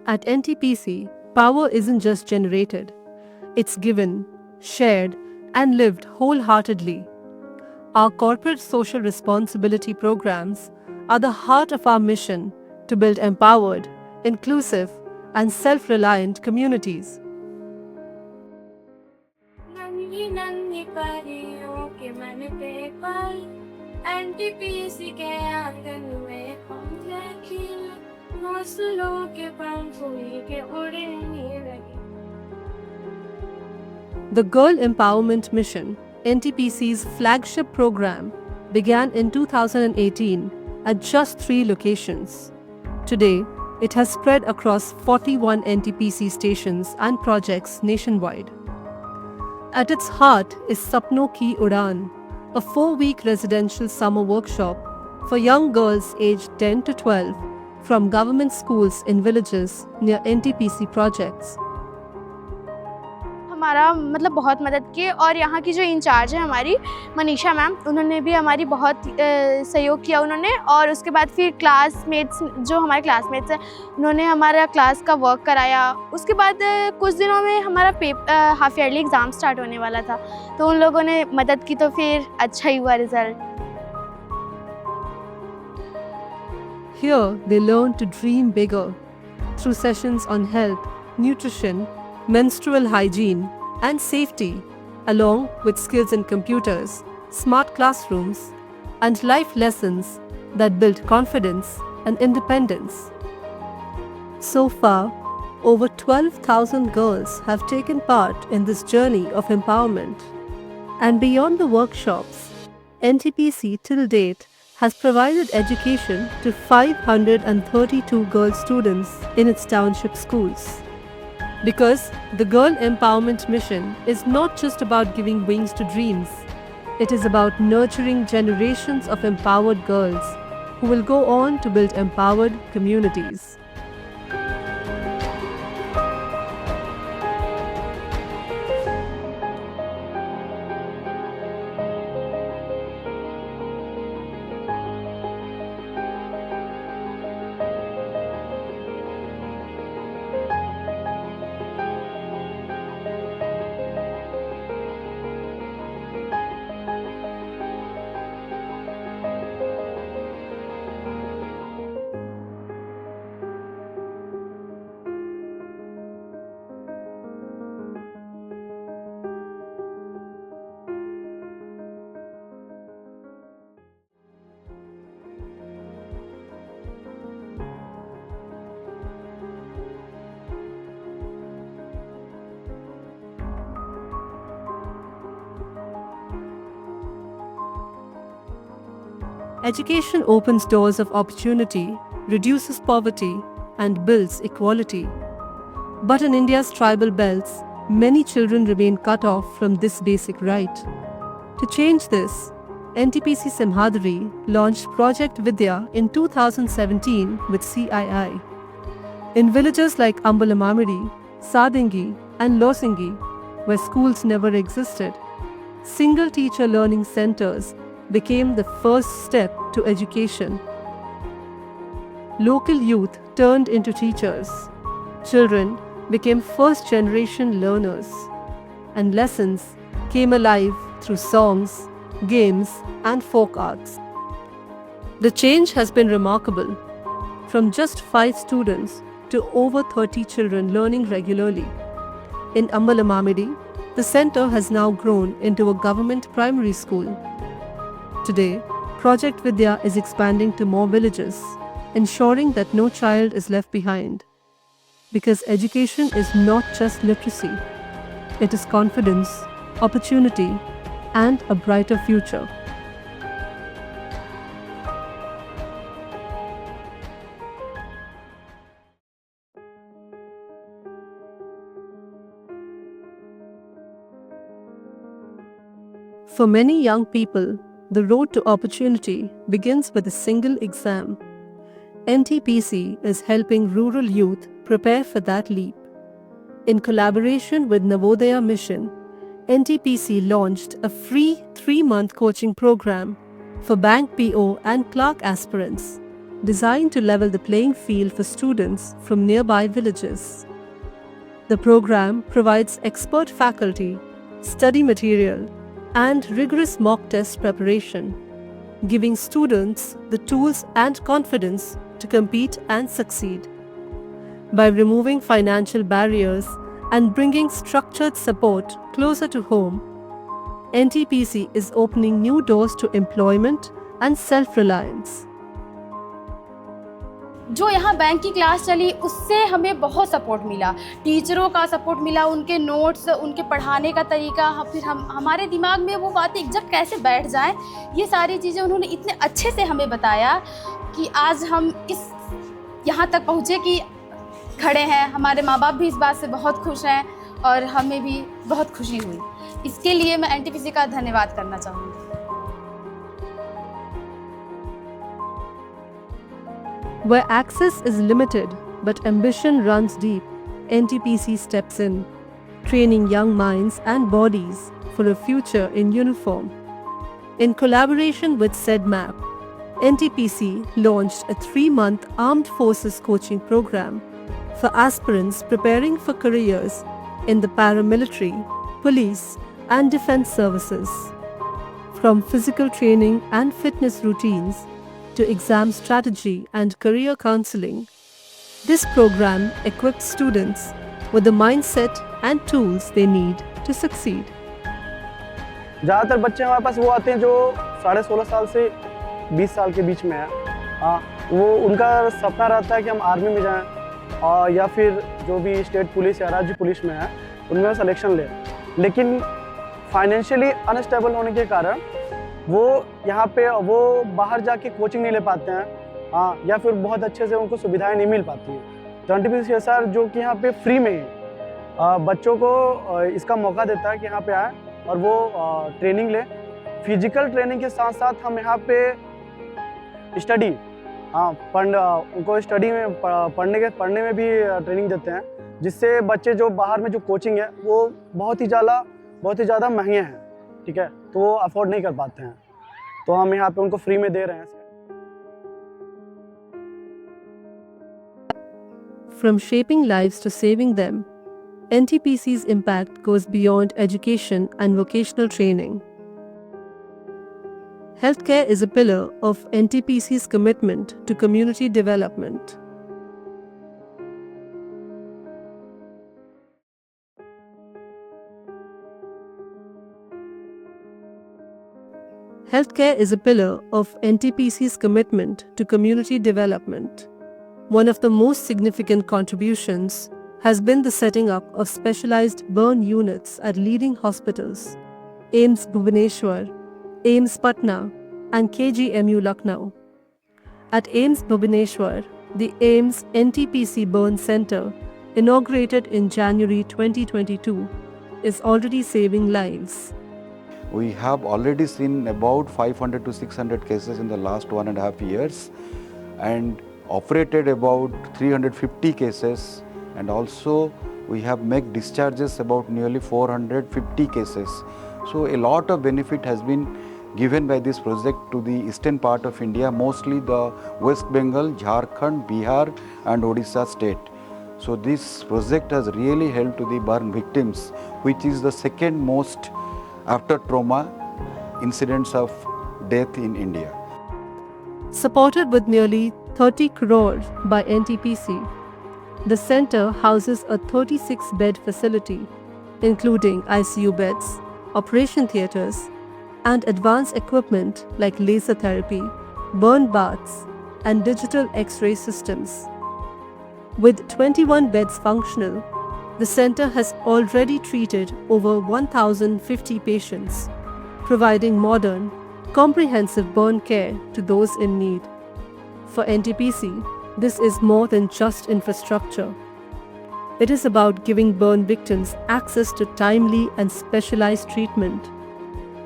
At NTPC, power isn't just generated, it's given, shared, and lived wholeheartedly. Our corporate social responsibility programs are the heart of our mission to build empowered, inclusive, and self reliant communities. नन्ही नन्ही परियों के मन पे पल NTPC के आंगन में पहुंचे खिल घोंसलों के पंख उड़ के उड़ने लगे. The Girl Empowerment Mission, NTPC's flagship program, began in 2018 at just 3 locations. Today, it has spread across 41 NTPC stations and projects nationwide. At its heart is Sapno Ki Udan, a 4-week residential summer workshop for young girls aged 10 to 12 from government schools in villages near NTPC projects. हमारा मतलब बहुत मदद की और यहाँ की जो in charge है हमारी मनीषा मैम, उन्होंने भी हमारी बहुत सहयोग किया उन्होंने. और उसके बाद फिर क्लासमेट्स जो हमारे क्लासमेट्स हैं उन्होंने हमारा क्लास का वर्क कराया. उसके बाद कुछ दिनों में हमारा हाफ ईयरली एग्ज़ाम स्टार्ट होने वाला था, तो उन लोगों ने मदद की तो फिर अच्छा ही हुआ result. Here, they learn to dream bigger through sessions on health, nutrition, menstrual hygiene, and safety, along with skills in computers, smart classrooms, and life lessons that build confidence and independence. So far, over 12,000 girls have taken part in this journey of empowerment. And beyond the workshops, NTPC till date has provided education to 532 girl students in its township schools. Because the Girl Empowerment Mission is not just about giving wings to dreams, it is about nurturing generations of empowered girls who will go on to build empowered communities. Education opens doors of opportunity, reduces poverty, and builds equality. But in India's tribal belts, many children remain cut off from this basic right. To change this, NTPC Simhadri launched Project Vidya in 2017 with CII. In villages like Ambalamamidi, Sadingi, and Losingi, where schools never existed, single teacher learning centers became the first step to education. Local youth turned into teachers. Children became first-generation learners. And lessons came alive through songs, games, and folk arts. The change has been remarkable. From just 5 students to over 30 children learning regularly. In Ambalamamidi, the center has now grown into a government primary school. Today, Project Vidya is expanding to more villages, ensuring that no child is left behind. Because education is not just literacy, it is confidence, opportunity, and a brighter future. For many young people, the road to opportunity begins with a single exam. NTPC is helping rural youth prepare for that leap. In collaboration with Navodaya Mission, NTPC launched a free 3-month coaching program for bank PO and clerk aspirants. designed to level the playing field for students from nearby villages. The program provides expert faculty, study material, and rigorous mock test preparation, giving students the tools and confidence to compete and succeed. By removing financial barriers and bringing structured support closer to home, NTPC is opening new doors to employment and self-reliance. जो यहाँ bank की class चली उससे हमें बहुत support मिला, टीचरों का सपोर्ट मिला, उनके नोट्स, उनके पढ़ाने का तरीका, फिर हमारे दिमाग में वो बातें एग्जैक्ट कैसे बैठ जाएं, ये सारी चीज़ें उन्होंने इतने अच्छे से हमें बताया कि आज हम इस यहाँ तक पहुँचे कि खड़े हैं। हमारे माँ बाप भी इस बात से बहुत खुश हैं और हमें भी बहुत खुशी हुई। इसके लिए मैं NTPC का धन्यवाद करना चाहूँगी। Where access is limited but ambition runs deep, NTPC steps in, training young minds and bodies for a future in uniform. In collaboration with SEDMAP, NTPC launched a 3-month Armed Forces coaching program for aspirants preparing for careers in the paramilitary, police, and defense services. From physical training and fitness routines to exam strategy and career counseling, this program equips students with the mindset and tools they need to succeed. ज़्यादातर बच्चे हमारे पास वो आते हैं जो 16.5 साल से 20 साल के बीच में है। वो उनका सपना रहता है कि हम आर्मी में जाएं और या फिर जो भी स्टेट पुलिस या राज्य पुलिस में है उनमें सिलेक्शन लें, लेकिन फाइनेंशियली अनस्टेबल होने के कारण वो यहाँ पे वो बाहर जाके कोचिंग नहीं ले पाते हैं, या फिर बहुत अच्छे से उनको सुविधाएं नहीं मिल पाती हैं। तो NTPC CSR जो कि यहाँ पे फ्री में ही बच्चों को इसका मौका देता है कि यहाँ पे आए और वो ट्रेनिंग ले। फिजिकल ट्रेनिंग के साथ साथ हम यहाँ पे स्टडी उनको स्टडी में पढ़ने में भी ट्रेनिंग देते हैं, जिससे बच्चे जो बाहर में जो कोचिंग है वो बहुत ही ज़्यादा महंगे हैं, ठीक है, तो वो अफोर्ड नहीं कर पाते हैं, तो हम यहाँ पे उनको फ्री में दे रहे हैं। From shaping lives to saving them, NTPC's impact goes beyond education and vocational training. Healthcare is a pillar of NTPC's commitment to community development. Healthcare is a pillar of NTPC's commitment to community development. One of the most significant contributions has been the setting up of specialized burn units at leading hospitals, AIIMS Bhubaneswar, AIIMS Patna, and KGMU Lucknow. At AIIMS Bhubaneswar, the AIIMS NTPC Burn Center, inaugurated in January 2022, is already saving lives. We have already seen about 500 to 600 cases in the last 1.5 years and operated about 350 cases, and also we have made discharges about nearly 450 cases. So a lot of benefit has been given by this project to the eastern part of India, mostly the West Bengal, Jharkhand, Bihar and Odisha state. So this project has really helped to the burn victims, which is the second most after trauma incidents of death in India. Supported with nearly 30 crore by NTPC, the center houses a 36-bed facility, including ICU beds, operation theatres, and advanced equipment like laser therapy, burn baths, and digital X-ray systems. With 21 beds functional, the center has already treated over 1,050 patients, providing modern, comprehensive burn care to those in need. For NTPC, this is more than just infrastructure. It is about giving burn victims access to timely and specialized treatment,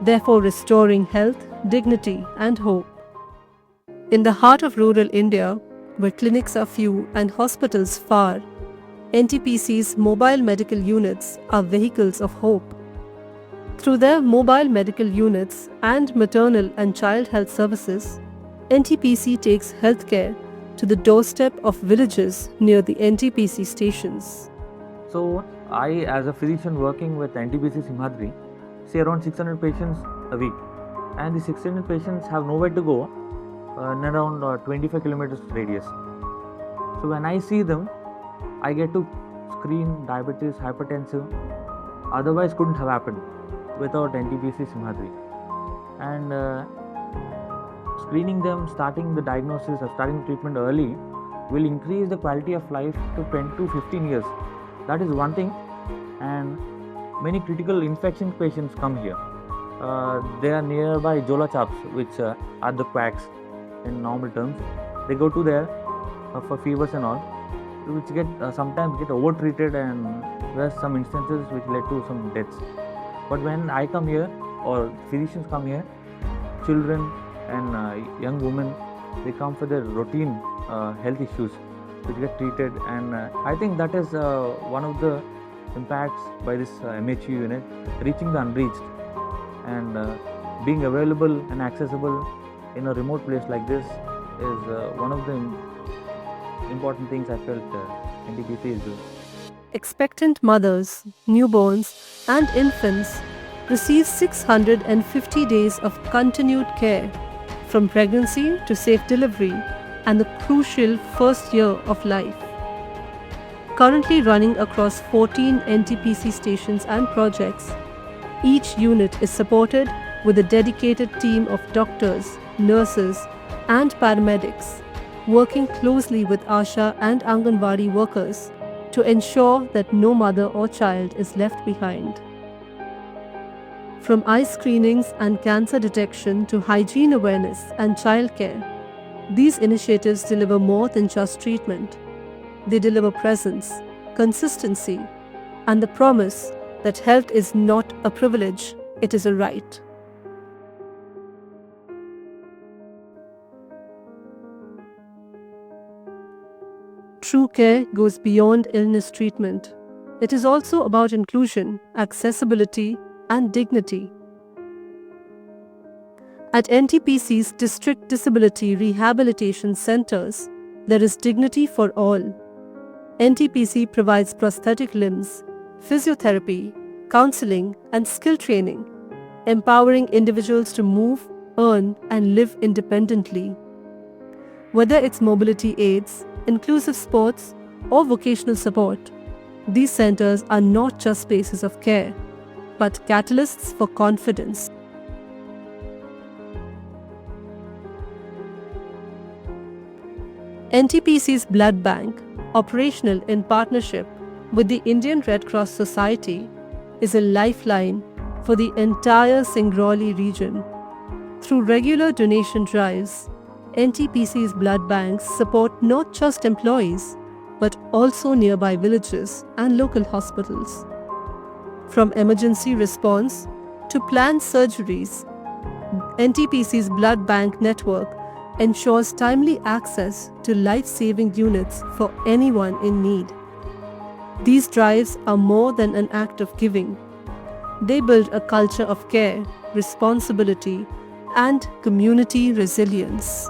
therefore restoring health, dignity, and hope. In the heart of rural India, where clinics are few and hospitals far, NTPC's mobile medical units are vehicles of hope. Through their mobile medical units and maternal and child health services, NTPC takes healthcare to the doorstep of villages near the NTPC stations. So I, as a physician working with NTPC Simhadri, see around 600 patients a week, and the 600 patients have nowhere to go in around 25 kilometers radius. So when I see them, I get to screen diabetes, hypertensive. Otherwise, couldn't have happened without NTPC Simhadri. And screening them, starting the diagnosis or starting treatment early will increase the quality of life to 10 to 15 years. That is one thing. And many critical infection patients come here. They are nearby Jola chaps, which are the quacks in normal terms. They go to there for fevers and all, which get sometimes get over treated, and there's some instances which led to some deaths. But when I come here, or physicians come here, children and young women, they come for their routine health issues which get treated. And I think that is one of the impacts by this MHU unit, reaching the unreached and being available and accessible in a remote place like this is one of the important things I felt NTPC is doing. Expectant mothers, newborns, and infants receive 650 days of continued care, from pregnancy to safe delivery and the crucial first year of life. Currently running across 14 NTPC stations and projects, each unit is supported with a dedicated team of doctors, nurses, and paramedics, working closely with ASHA and Anganwadi workers to ensure that no mother or child is left behind. From eye screenings and cancer detection to hygiene awareness and childcare, these initiatives deliver more than just treatment. They deliver presence, consistency, and the promise that health is not a privilege, it is a right. True care goes beyond illness treatment. It is also about inclusion, accessibility, and dignity. At NTPC's District Disability Rehabilitation Centers, there is dignity for all. NTPC provides prosthetic limbs, physiotherapy, counseling, and skill training, empowering individuals to move, earn, and live independently. Whether it's mobility aids, inclusive sports, or vocational support, these centers are not just spaces of care, but catalysts for confidence. NTPC's Blood Bank, operational in partnership with the Indian Red Cross Society, is a lifeline for the entire Singrauli region. Through regular donation drives, NTPC's blood banks support not just employees, but also nearby villages and local hospitals. From emergency response to planned surgeries, NTPC's blood bank network ensures timely access to life-saving units for anyone in need. These drives are more than an act of giving. They build a culture of care, responsibility, and community resilience.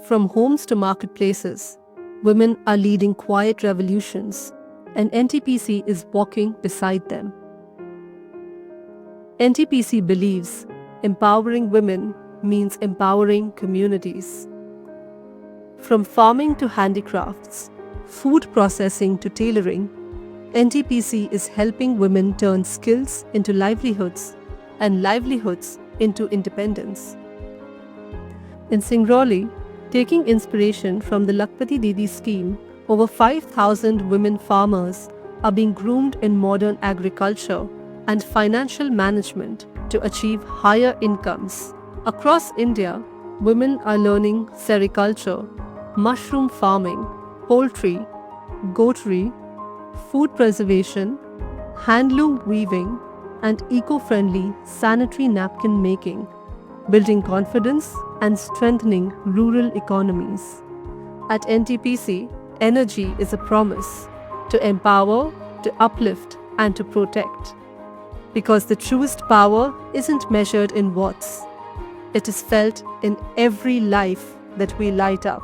From homes to marketplaces, women are leading quiet revolutions, and NTPC is walking beside them. NTPC believes empowering women means empowering communities. From farming to handicrafts, food processing to tailoring, NTPC is helping women turn skills into livelihoods and livelihoods into independence. In Singrauli, taking inspiration from the Lakpati Didi scheme, over 5,000 women farmers are being groomed in modern agriculture and financial management to achieve higher incomes. Across India, women are learning sericulture, mushroom farming, poultry, goatery, food preservation, handloom weaving, and eco-friendly sanitary napkin making, building confidence and strengthening rural economies. At NTPC, energy is a promise to empower, to uplift, and to protect. Because the truest power isn't measured in watts. It is felt in every life that we light up.